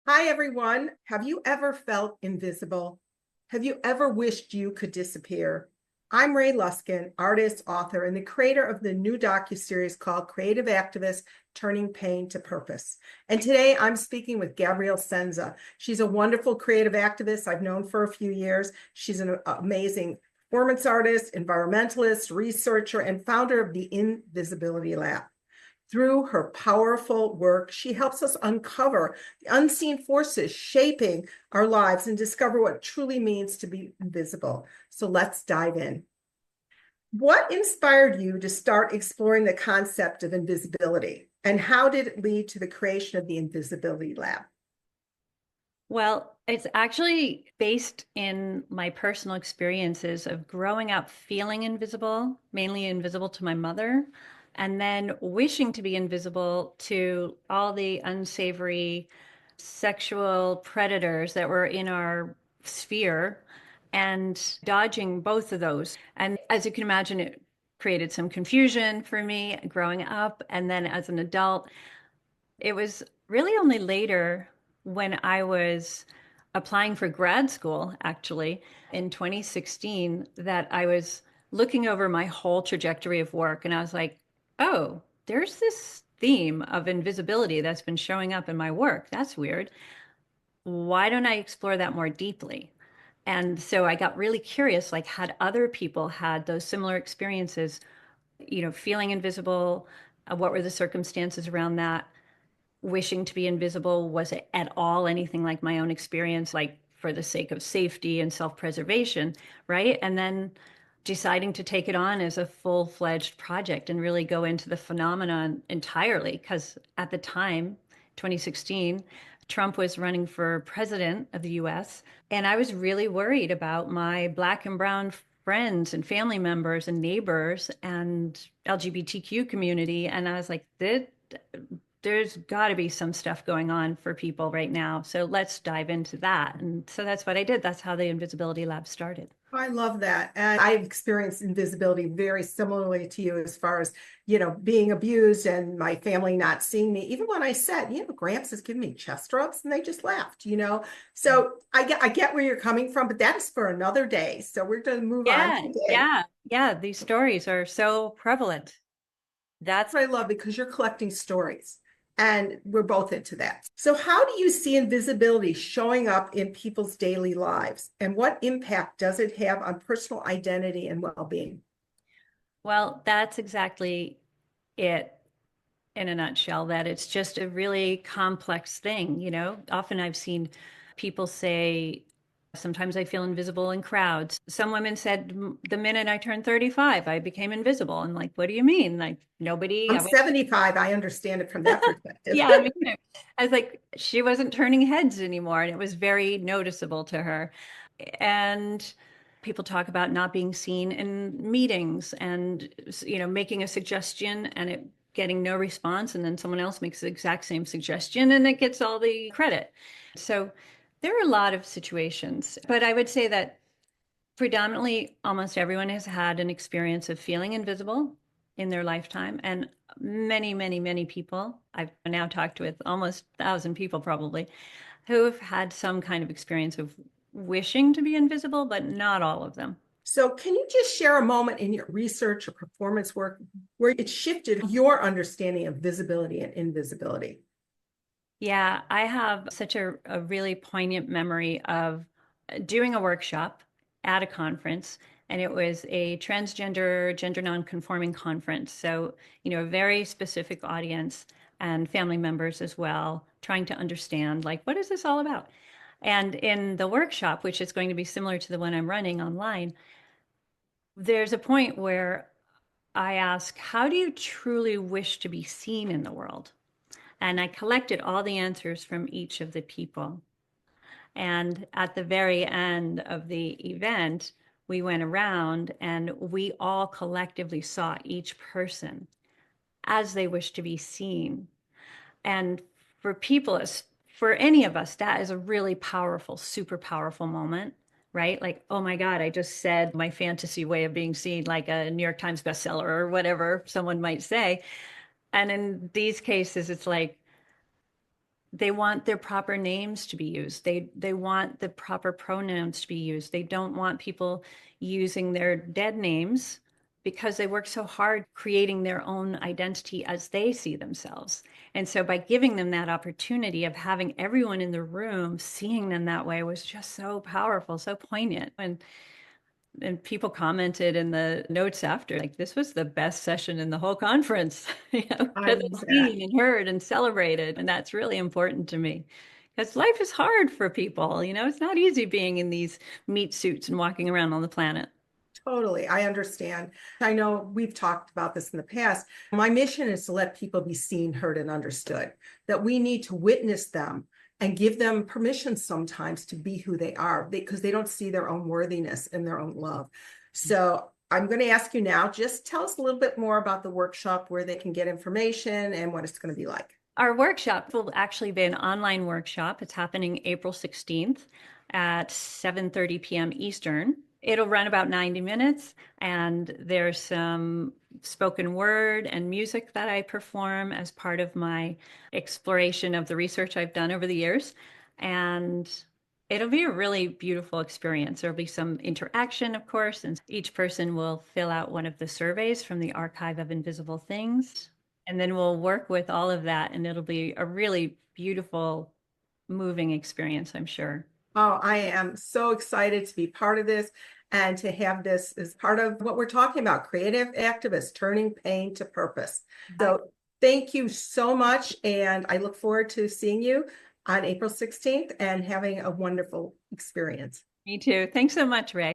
Hi, everyone. Have you ever felt invisible? Have you ever wished you could disappear? I'm Rae Luskin, artist, author, and the creator of the new docuseries called Creative Activists Turning Pain to Purpose. And today I'm speaking with Gabrielle Senza. She's a wonderful creative activist I've known for a few years. She's an amazing performance artist, environmentalist, researcher, and founder of the Invisibility Lab. Through her powerful work, she helps us uncover the unseen forces shaping our lives and discover what it truly means to be invisible. So let's dive in. What inspired you to start exploring the concept of invisibility, and how did it lead to the creation of the Invisibility Lab? Well, it's actually based in my personal experiences of growing up feeling invisible, mainly invisible to my mother, and then wishing to be invisible to all the unsavory sexual predators that were in our sphere and dodging both of those. And as you can imagine, it created some confusion for me growing up. And then as an adult, it was really only later when I was applying for grad school, actually, in 2016, that I was looking over my whole trajectory of work. And I was like, oh, there's this theme of invisibility that's been showing up in my work. That's weird. Why don't I explore that more deeply? And so I got really curious, like, had other people had those similar experiences, feeling invisible? What were the circumstances around that? Wishing to be invisible? Was it at all anything like my own experience, like for the sake of safety and self-preservation, right? And then deciding to take it on as a full-fledged project and really go into the phenomenon entirely. Because at the time, 2016, Trump was running for president of the US, and I was really worried about my Black and brown friends and family members and neighbors and LGBTQ community. And I was like, there's got to be some stuff going on for people right now. So let's dive into that. And so that's what I did. That's how the Invisibility Lab started. I love that. And I've experienced invisibility very similarly to you as far as, being abused and my family not seeing me. Even when I said, Gramps has given me chest rubs and they just laughed. So I get where you're coming from, but that's for another day. So we're going to move on Yeah, today. yeah, yeah. These stories are so prevalent. That's That's what I love because you're collecting stories and we're both into that. So, how do you see invisibility showing up in people's daily lives, and what impact does it have on personal identity and well being? well, that's exactly it in a nutshell, that it's just a really complex thing. Often I've seen people say, sometimes I feel invisible in crowds. Some women said, the minute I turned 35, I became invisible. And like, what do you mean? Like, nobody, I'm I went, 75. I understand it from that perspective. yeah, I was like, she wasn't turning heads anymore. And it was very noticeable to her. And people talk about not being seen in meetings and, making a suggestion and it getting no response. And then someone else makes the exact same suggestion and it gets all the credit. So there are a lot of situations, but I would say that predominantly almost everyone has had an experience of feeling invisible in their lifetime. And many, many, many people, I've now talked with almost 1,000 people probably, who have had some kind of experience of wishing to be invisible, but not all of them. So, can you just share a moment in your research or performance work where it shifted your understanding of visibility and invisibility? Yeah, I have such a really poignant memory of doing a workshop at a conference, and it was a transgender, gender nonconforming conference. So, a very specific audience and family members as well, trying to understand, like, what is this all about? And in the workshop, which is going to be similar to the one I'm running online, there's a point where I ask, how do you truly wish to be seen in the world? And I collected all the answers from each of the people. And at the very end of the event, we went around and we all collectively saw each person as they wish to be seen. And for people, for any of us, that is a really powerful, super powerful moment, right? Like, oh my God, I just said my fantasy way of being seen, like a New York Times bestseller or whatever someone might say. And in these cases, it's like, They want their proper names to be used. They want the proper pronouns to be used. They don't want people using their dead names because they work so hard creating their own identity as they see themselves. And so by giving them that opportunity of having everyone in the room seeing them that way was just so powerful, so poignant. And people commented in the notes after, like, this was the best session in the whole conference, I because love it's that. seen and heard and celebrated. And that's really important to me because life is hard for people. It's not easy being in these meat suits and walking around on the planet. Totally. I understand. I know we've talked about this in the past. My mission is to let people be seen, heard, and understood, that we need to witness them and give them permission sometimes to be who they are because they don't see their own worthiness and their own love. So I'm going to ask you now, just tell us a little bit more about the workshop, where they can get information and what it's going to be like. Our workshop will actually be an online workshop. It's happening April 16th at 7:30 p.m. Eastern. It'll run about 90 minutes, and there's some spoken word and music that I perform as part of my exploration of the research I've done over the years. And it'll be a really beautiful experience. There'll be some interaction, of course, and each person will fill out one of the surveys from the Archive of Invisible Things. And then we'll work with all of that, and it'll be a really beautiful, moving experience, I'm sure. Oh, I am so excited to be part of this and to have this as part of what we're talking about, creative activists turning pain to purpose. So thank you so much. And I look forward to seeing you on April 16th and having a wonderful experience. Me too. Thanks so much, Ray.